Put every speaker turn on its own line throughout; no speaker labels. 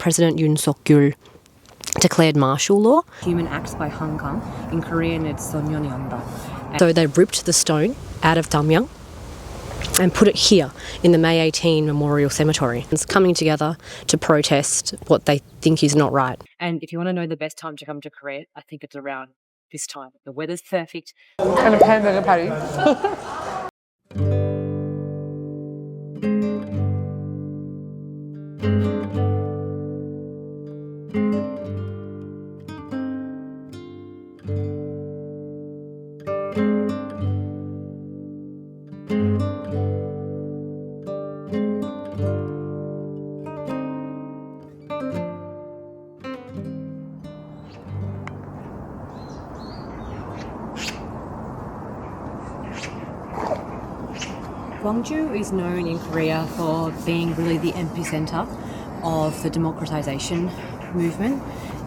President Yoon Suk-yeol declared martial law. Human acts by Hanggang. In Korean, it's Sonyeonyeonda. So they ripped the stone out of Damyang and put it here in the May 18 Memorial Cemetery. It's coming together to protest what they think is not right. And if you want to know the best time to come to Korea, I think it's around this time. The weather's perfect.
And a hamburger patty.
Gwangju is known in Korea for being really the epicenter of the democratization movement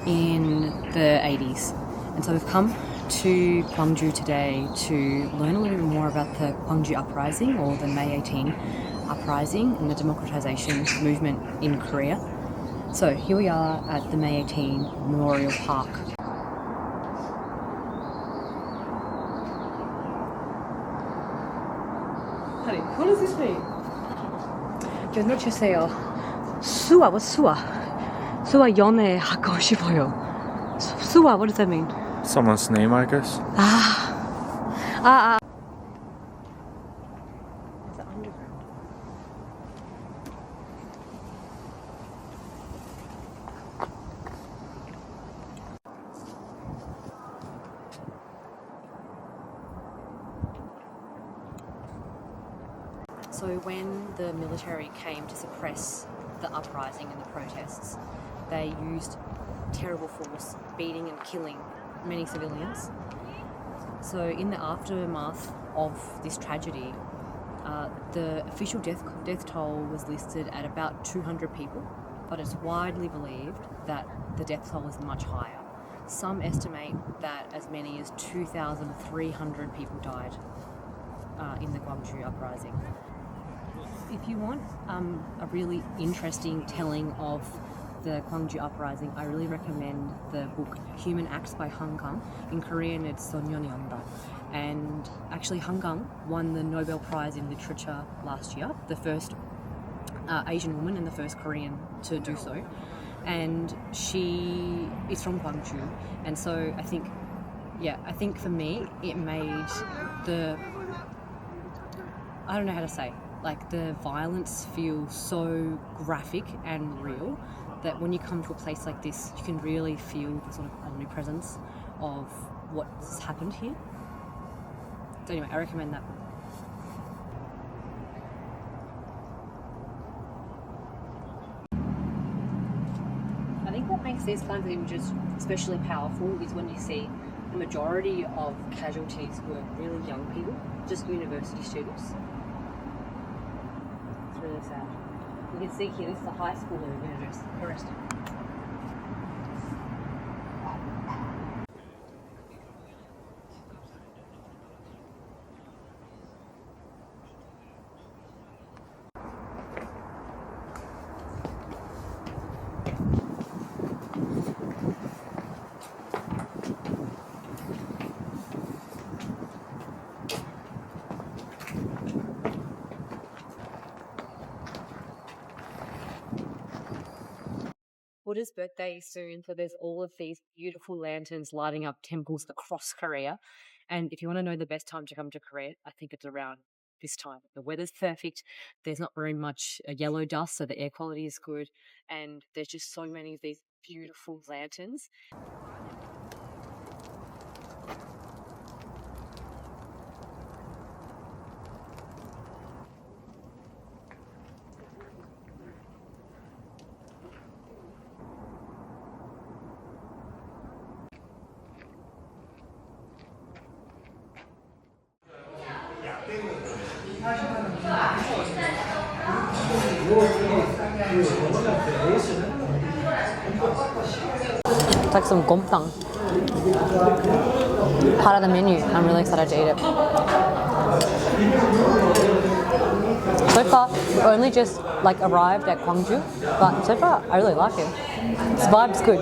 in the 80s. And so we've come to Gwangju today to learn a little bit more about the Gwangju Uprising, or the May 18 Uprising, and the democratization movement in Korea. So here we are at the May 18 Memorial Park.
Honey, what does this mean?
Yo no 주세요. 수아, what's 수아? 수아 연애하고 싶어요. 수아, what does that mean?
Someone's name, I guess.
It's underground. So when the military came to suppress the uprising and the protests, they used terrible force, beating and killing many civilians. So in the aftermath of this tragedy, the official death toll was listed at about 200 people, but it's widely believed that the death toll is much higher. Some estimate that as many as 2,300 people died in the Gwangju Uprising. If you want a really interesting telling of the Gwangju Uprising, I really recommend the book Human Acts by Hanggang. In Korean, it's Sonyeonyeonda. And actually, Hanggang won the Nobel Prize in Literature last year, the first Asian woman and the first Korean to do so. And she is from Gwangju. And so I think for me, it made I don't know how to say, like the violence feels so graphic and real that when you come to a place like this, you can really feel the sort of omnipresence of what's happened here. So anyway, I recommend that book. I think what makes these kinds of images especially powerful is when you see the majority of casualties were really young people, just university students. Really sad. You can see here, this is a high school who have been arrested. Buddha's birthday is soon, so there's all of these beautiful lanterns lighting up temples across Korea. And if you want to know the best time to come to Korea, I think it's around this time. The weather's perfect. There's not very much yellow dust, so the air quality is good. And there's just so many of these beautiful lanterns. It's like some gompang. Part of the menu. I'm really excited to eat it. So far, we've only just like arrived at Gwangju, but so far I really like it. This vibe's good.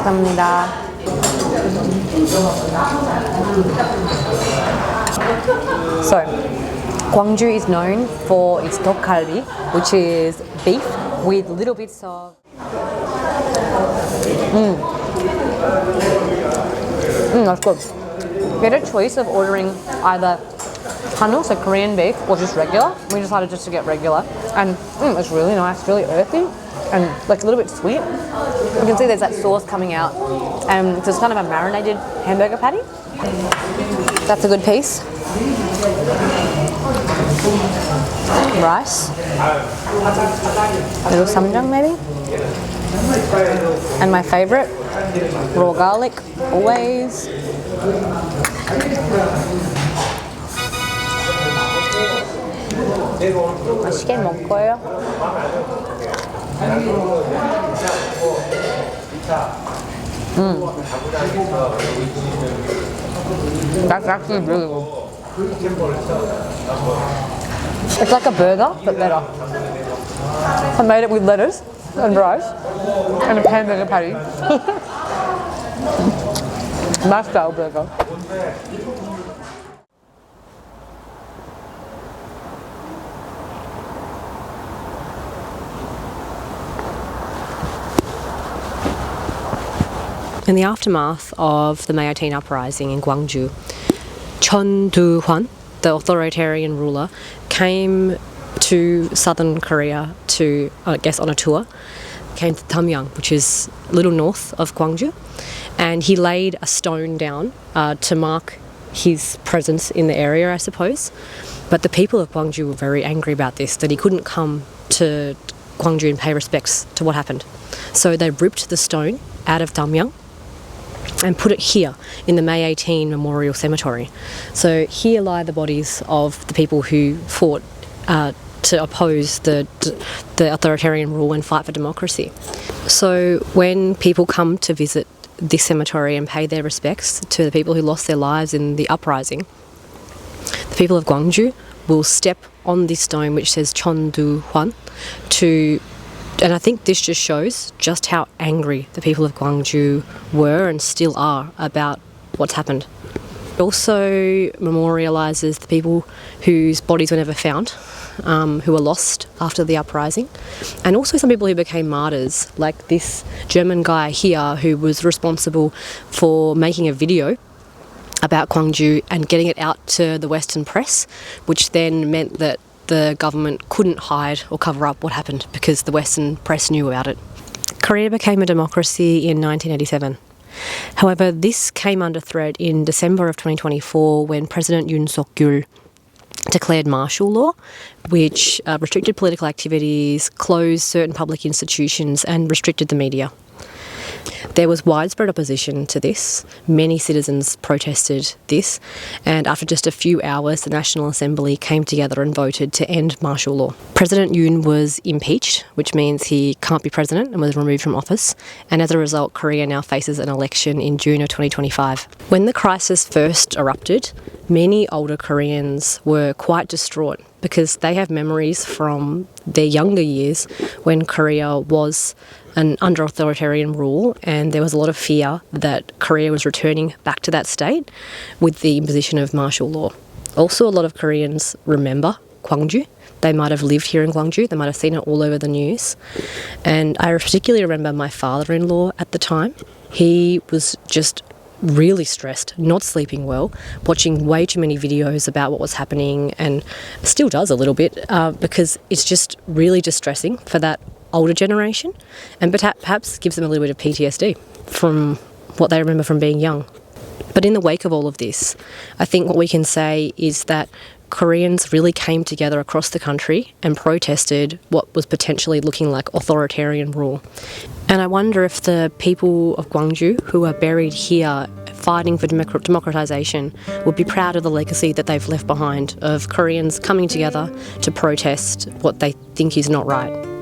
감사합니다. So, Gwangju is known for its dog kalbi, which is beef with little bits of that's good. We had a choice of ordering either hanul, so Korean beef, or just regular. We decided just to get regular, and it's really nice, really earthy, and like a little bit sweet. You can see there's that sauce coming out, and it's just kind of a marinated hamburger patty. That's a good piece. Rice, little samjang maybe, and my favorite, raw garlic, always. 맛있게 먹고요. That's actually really good. It's like a burger, but better. I made it with lettuce and rice and a hamburger patty. My style burger. In the aftermath of the May 18 uprising in Gwangju, Chon Do-hwan, the authoritarian ruler, came to southern Korea to, I guess, on a tour. Came to Damyang, which is a little north of Gwangju, and he laid a stone down to mark his presence in the area, I suppose. But the people of Gwangju were very angry about this, that he couldn't come to Gwangju and pay respects to what happened. So they ripped the stone out of Damyang and put it here in the May 18 Memorial Cemetery. So here lie the bodies of the people who fought to oppose the authoritarian rule and fight for democracy. So when people come to visit this cemetery and pay their respects to the people who lost their lives in the uprising, the people of Gwangju will step on this stone which says Chon Do-hwan and I think this just shows just how angry the people of Gwangju were and still are about what's happened. It also memorialises the people whose bodies were never found, who were lost after the uprising, and also some people who became martyrs, like this German guy here who was responsible for making a video about Gwangju and getting it out to the Western press, which then meant that the government couldn't hide or cover up what happened because the Western press knew about it. Korea became a democracy in 1987. However, this came under threat in December of 2024 when President Yoon Suk-yeol declared martial law, which restricted political activities, closed certain public institutions and restricted the media. There was widespread opposition to this. Many citizens protested this, and after just a few hours, the National Assembly came together and voted to end martial law. President Yoon was impeached, which means he can't be president, and was removed from office, and as a result, Korea now faces an election in June of 2025. When the crisis first erupted, many older Koreans were quite distraught because they have memories from their younger years when Korea was under authoritarian rule, and there was a lot of fear that Korea was returning back to that state with the imposition of martial law. Also, a lot of Koreans remember Gwangju. They might have lived here in Gwangju, they might have seen it all over the news. And I particularly remember my father-in-law at the time. He was just really stressed, not sleeping well, watching way too many videos about what was happening, and still does a little bit because it's just really distressing for that older generation, and perhaps gives them a little bit of PTSD from what they remember from being young. But in the wake of all of this, I think what we can say is that Koreans really came together across the country and protested what was potentially looking like authoritarian rule. And I wonder if the people of Gwangju who are buried here fighting for democratisation would be proud of the legacy that they've left behind of Koreans coming together to protest what they think is not right.